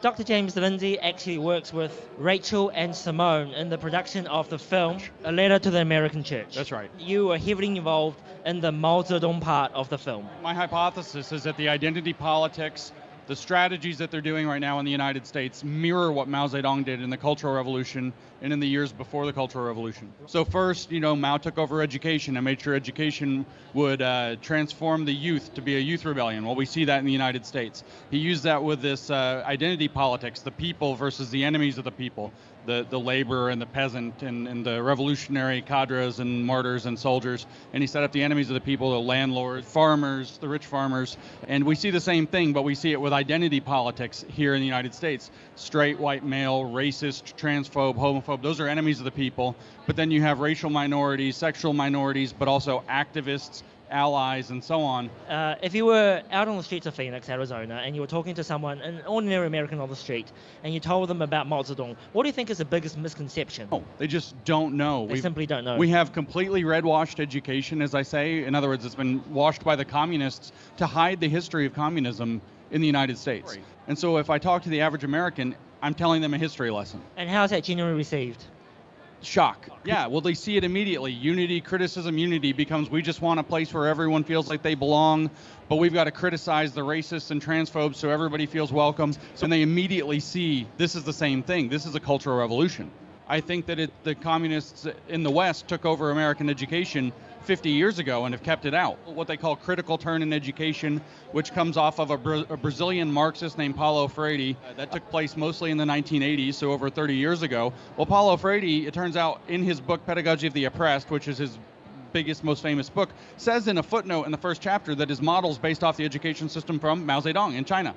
Dr. James Lindsay actually works with Rachel and Simone in the production of the film A Letter to the American Church. That's right. You were heavily involved in the Mao Zedong part of the film. My hypothesis is that the identity politics, the strategies that they're doing right now in the United States mirror what Mao Zedong did in the Cultural Revolution and in the years before the Cultural Revolution. So first, Mao took over education and made sure education would transform the youth to be a youth rebellion. Well, we see that in the United States. He used that with this identity politics, the people versus the enemies of the people, the laborer and the peasant and the revolutionary cadres and martyrs and soldiers. And he set up the enemies of the people, the landlords, farmers, the rich farmers. And we see the same thing, but we see it with identity politics here in the United States. Straight, white male, racist, transphobe, homophobe, those are enemies of the people. But then you have racial minorities, sexual minorities, but also activists, allies, and so on. If you were out on the streets of Phoenix, Arizona, and you were talking to someone, an ordinary American on the street, and you told them about Mao Zedong, what do you think is the biggest misconception? Oh, they just don't know. They simply don't know. We have completely red-washed education, as I say. In other words, it's been washed by the communists to hide the history of communism in the United States. Right. And so if I talk to the average American, I'm telling them a history lesson. And how is that generally received? Shock. Yeah, well, they see it immediately. Unity, criticism, unity becomes we just want a place where everyone feels like they belong, but we've got to criticize the racists and transphobes so everybody feels welcome. So they immediately see this is the same thing. This is a cultural revolution. I think that the communists in the West took over American education 50 years ago and have kept it out. What they call critical turn in education, which comes off of a Brazilian Marxist named Paulo Freire. That took place mostly in the 1980s, so over 30 years ago. Well, Paulo Freire, it turns out, in his book Pedagogy of the Oppressed, which is his biggest, most famous book, says in a footnote in the first chapter that his model's based off the education system from Mao Zedong in China.